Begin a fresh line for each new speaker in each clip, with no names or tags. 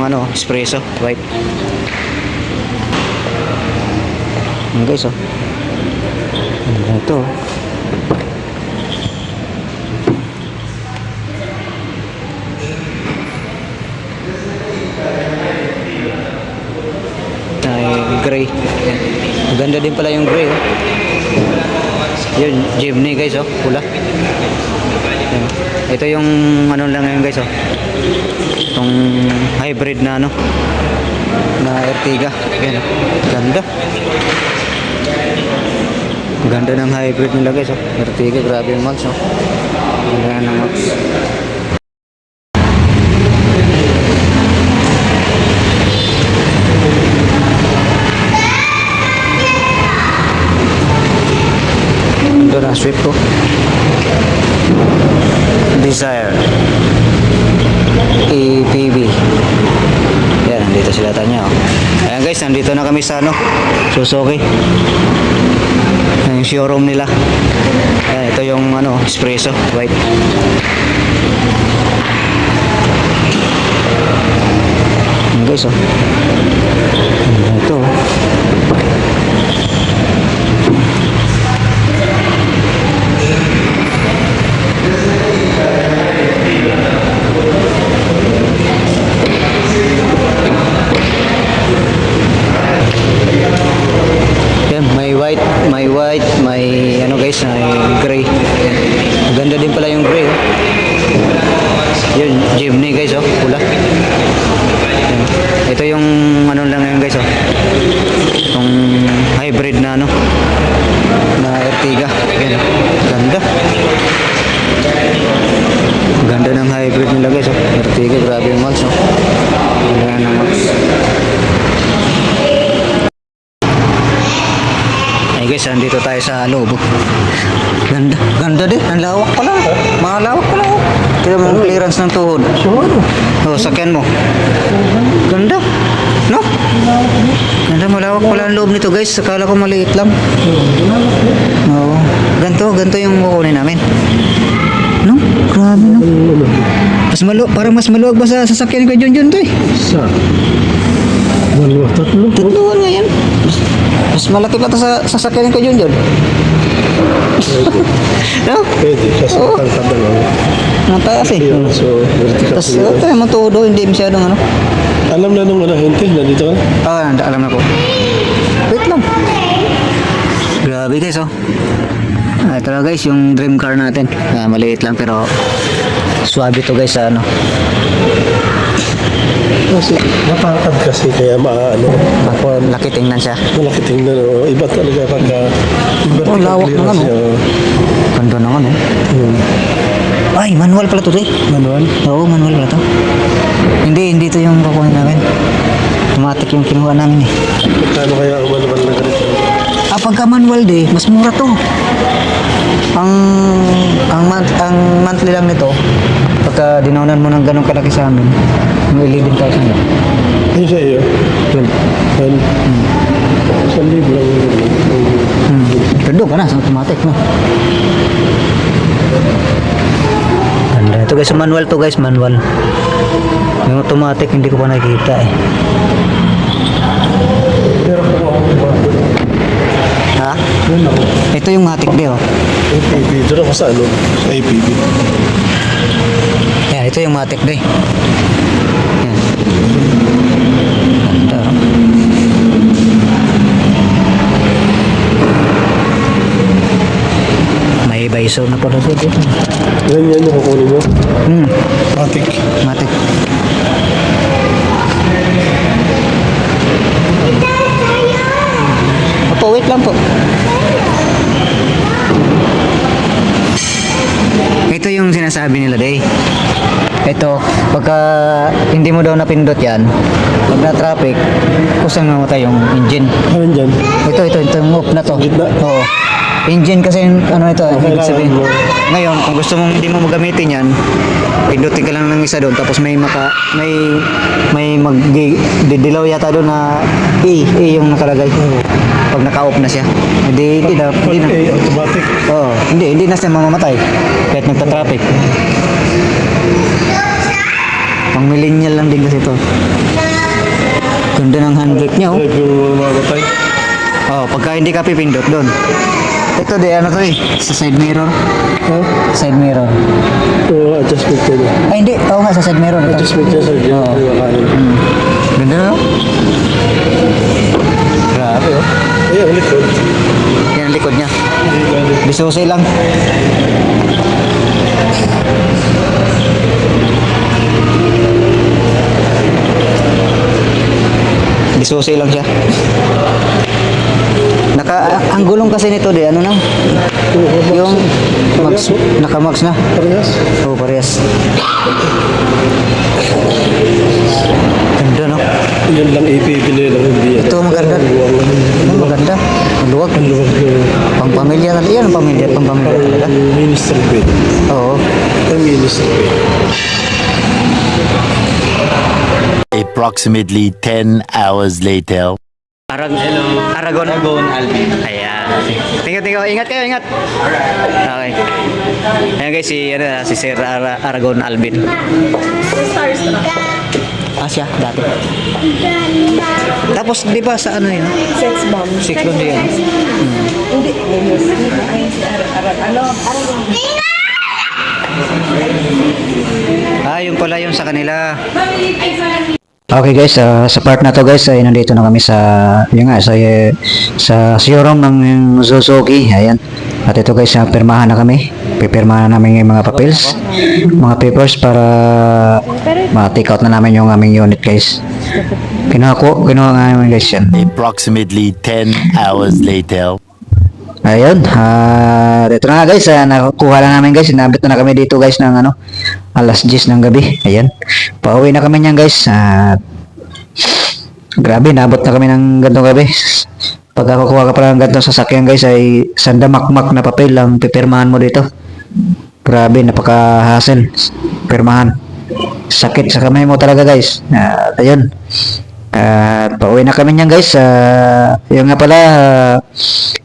ano, espresso, white. Ayan guys, oh. Ito. Gray. Maganda din pala yung gray, oh. Yun, jeepney guys, oh, pula. Yan. Ito yung ano lang ngayon guys, oh. Itong hybrid na ano, na Ertiga. Yan, oh. Ganda. Ganda ng hybrid nila guys, oh. Ertiga, grabe yung mags, oh. Ganda ng mags. Ito na Swift ko. Desire EPB. Yan, nandito sila tanya, oh. Ayan guys, nandito na kami sa ano, Suzuki. Yung showroom nila. Ayan, ito yung ano, espresso, white. Ayan guys, oh. Ito, oh. May ano guys, may gray. Maganda din pala yung gray, oh. Yun, jeepney guys, oh, pula. Yan. Ito yung ano lang ngayon guys, oh. Itong hybrid na ano, na Ertiga. Yan, oh. Ganda. Ganda ng hybrid nila guys, oh. Ertiga, grabe yung mags, oh. Ganda ng mags. Guys, andito tayo sa loob. Ganda, ganda din. Ang lawak pala. Malawak pala. Kaya mo ang clearance ng tuhod. Oh, sakyan mo. Ganda. No? Ganda, malawak pala ang loob nito guys. Akala ko maliit lang. Oh, ganto yung kukunin namin. No? Grabe, no? Parang mas maluwag ba sa sasakyan ko Junjun to, eh?
Sa? Maluwag,
tatluan nga yan. Mas malaki pa ito sa sasakyan ko Junjun. No?
Pwede, kasi matangkad lang.
Mataas, eh.
So, vertical.
Tapos ito yung todo, hindi masyadong ano.
Alam na nung hente, nandito ka?
Alam na po. Wait lang. Grabe guys, oh. Ito na guys, yung dream car natin. Maliit lang pero swabe to guys sa ano.
Kasi matangkad kasi kaya maano.
Laki tingnan siya.
Malaki tingnan, oh. Iba talaga pagka
lawak naman, oh. Ganda naman, oh. Ay, manual pala to, eh.
Manual?
Oo, manual pala to. Hindi to yung kukunin namin. Automatic yung kinuha namin, eh.
Kano kaya ang manual na ganito?
Pagka manual di, mas mura to. Ang monthly lang nito, pagka dinaunan mo ng ganong kalaki sa amin, yung 11,000 lang.
Ano sa iyo?
12.
1,000 lang.
Pero ka na sa automatic, no? Ganda. Ito guys, manual to guys, manual. Yung automatic, hindi ko pa nakikita, eh.
Pero kung ako
Ha? Ito yung matic di, oh.
APB, doon ako sa ano? Sa APB.
Yan, ito yung matic di. Yan. Ganda, oh. May visor na pala dito.
Yan yung kukunin mo? Matic.
Matic. Opo, wait lang po. Ito yung sinasabi nila, Day. Ito, pagka hindi mo daw napindot yan, pag na-traffic, kusang mamatay yung engine.
Ano dyan?
Ito yung off na to.
Gitna?
Oo. Engine kasi ano ito,
Okay,
ibig sabihin.
mo.
Ngayon, kung gusto mong hindi mo magamitin yan, pindutin ka lang ng isa doon, tapos may magdidilaw yata doon na E yung nakalagay. Pag naka-off na siya. Hindi na.
Automatic.
Oo, hindi na siya mamamatay kahit nagta-traffic. Pang millennial lang din kasi to. Ganda ng handbrake niya, oh.
Drive yung mamatay.
Oh, pagka hindi ka pipindot doon. Ito di ano to eh, sa side mirror.
Ha?
Side mirror.
Adjustment ko na.
Ay hindi, oo nga sa side mirror ito.
Adjustment siya sa dyan.
Oo. Ganda na, oh. Grabe, oh.
Ayan, ulit ko.
Yan ang likod niya. Bisusay lang. Bisusay lang siya. Ang gulong kasi nito di ano na, yung max, naka-max na.
Parehas.
Oh, parehas. Ganda, no?
Yan lang ipipili lang hindi yan.
Ito maganda. Ano maganda? Ang luwag.
Ang luwag yung
Pang pamilya talaga. Yan ang pamilya, pang pamilya talaga.
ministry bed.
Oo.
Ang ministry bed.
Approximately 10 hours later.
Aragon. Alvin. Ayan. Tingnan. Ingat kayo, ingat. Okay. Ayan guys, si Sir Aragon Alvin. Siya, dati. Tapos, di ba sa ano yun?
Sex bomb.
Sex bomb yun.
Hindi. Ay, si Aragon.
Yun pala yun sa kanila. Okay guys, sa part na to guys ay nandito na kami sa yun nga sa showroom ng Suzuki. Ayan. At ito guys, pirmahan na kami. Pipirmahan na namin yung mga papels, mga papers para ma-take out na namin yung aming unit guys. Kinuha nga namin guys yan.
Approximately 10 hours later.
Ayun, ito na nga guys, nakuha lang namin guys, inabot na kami dito guys ng alas 10 ng gabi. Ayan, pauwi na kami niyan guys. Grabe, nabot na kami ng gantong gabi. Pagkakukuha ka pala ng gantong sasakyan guys ay sandamakmak na papel lang pipirmahan mo dito. Grabe, napaka-hassle, pirmahan. Sakit sa kamay mo talaga guys. Ayun. Pauwi na kami niyan guys. Yung nga pala,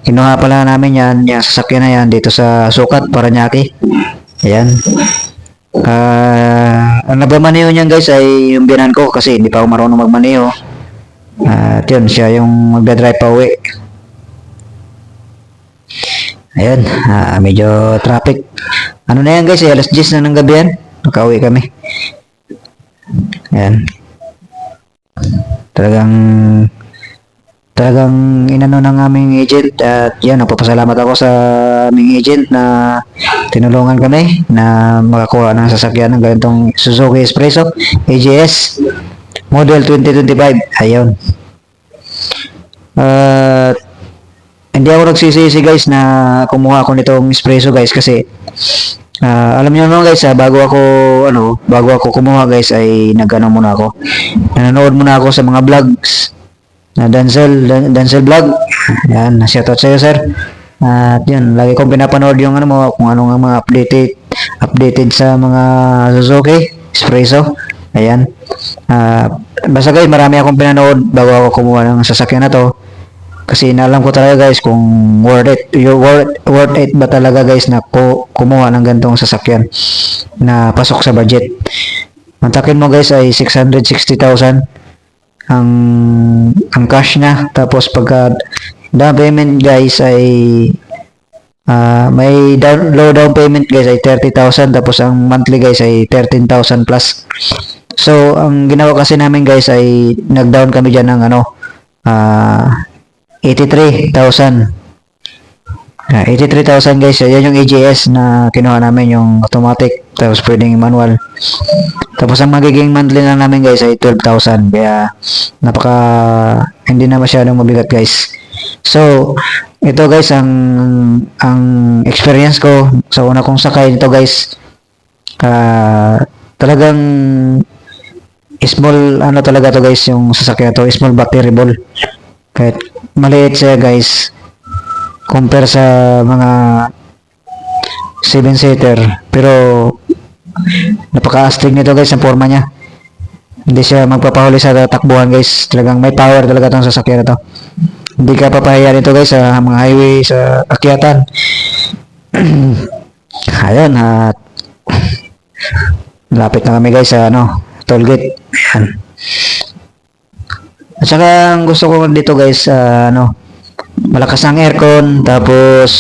kinuha pala namin yan, yung sasakyan na yan dito sa Sukat, Paranaque. Ayan. Ang nagmamaneho niyan guys ay yung biyanan ko kasi hindi pa ako marunong magmaneho. At yun, siya yung magdadrive pa uwi. Ayan, medyo traffic. Ano na yan guys, alas 10 na ng gabi yan. Nakauwi kami. Ayan. Talagang inano ng aming agent at yan, nagpapasalamat ako sa aming agent na tinulungan kami na makakuha ng sasakyan ng ganitong Suzuki Espresso AGS model 2025. Ayun. Hindi ako nagsisisi guys na kumuha ako nitong Espresso guys kasi alam niyo naman guys, bago ako kumuha guys ay nagano muna ako. Nanonood muna ako sa mga vlogs na Denzel vlog. Yan, shoutout sa iyo sir. At yan, lagi kong pinapanood yung kung ano nga mga updated sa mga Suzuki Espresso. Ayan. Basta guys, marami akong pinanood bago ako kumuha ng sasakyan na to. Kasi inalam ko talaga guys kung worth it ba talaga guys na kumuha ng gantong sasakyan na pasok sa budget. Mantakin mo guys ay 660,000 ang cash na, tapos pagka down payment guys ay may low down payment guys ay 30,000, tapos ang monthly guys ay 13,000 plus. So ang ginawa kasi namin guys ay nag-down kami diyan ng 83,000. 83,000 guys. Yan yung AGS na kinuha namin, yung automatic, tapos pwedeng manual. Tapos ang magiging monthly lang namin guys ay 12,000. Kaya hindi na masyadong mabigat guys. So ito guys ang experience ko sa una kong sakay nito guys. Talagang small talaga to guys, yung sasakyan to, small batteryable. Kahit maliit siya guys compare sa mga 7-seater, pero napaka-astig nito guys ang forma niya. Hindi siya magpapahuli sa takbuhan guys. Talagang may power talaga itong sasakyan na to. Hindi ka papahiya nito guys sa mga highway, sa akyatan. Ayun, at lapit na kami guys sa tollgate. Ayan. At saka ang gusto ko dito guys, malakas ang aircon, tapos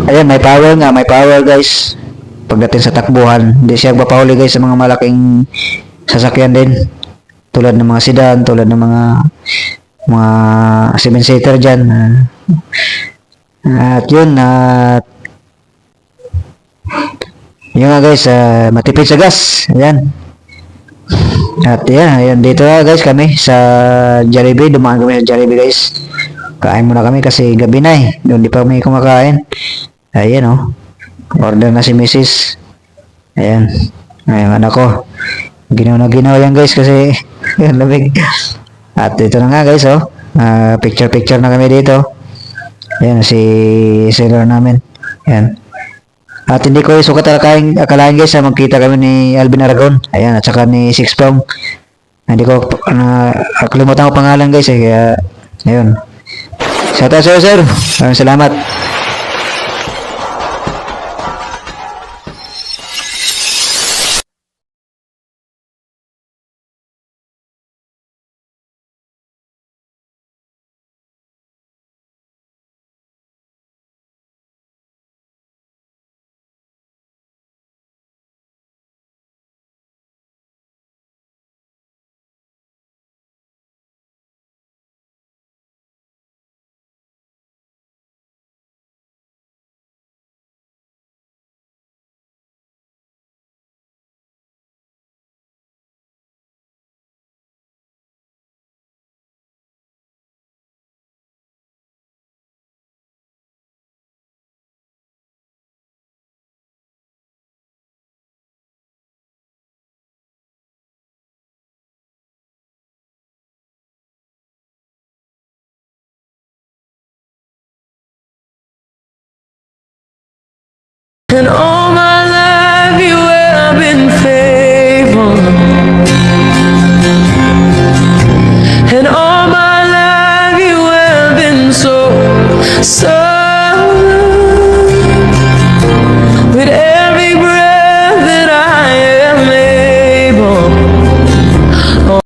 ayan, may power guys. Pagdating sa takbuhan, hindi siya magpapahuli guys sa mga malaking sasakyan din. Tulad ng mga sedan, tulad ng mga 7-seater dyan. At yun, yun nga guys, matipid sa gas. Ayan. At yan, ayan, dito na guys kami sa Jollibee. Dumaan kami sa Jollibee guys. Kain muna kami kasi gabi na eh. Doon di pa kami kumakain. Ayan oh. Order na si Mrs. Ayan. Ayan anak ko. Ginaw na ginaw yan guys kasi yan lamig. At dito na nga guys oh. Picture na kami dito. Ayan si seller namin. Ayan. At hindi ko sukat akalain guys na magkita kami ni Alvin Aragon. Ayan, at saka ni Six Pong. Hindi ko kalimutan ko pangalan guys eh. Kaya, ayun. Shout out sa'yo sir. Maraming salamat.
And all my life you have been faithful.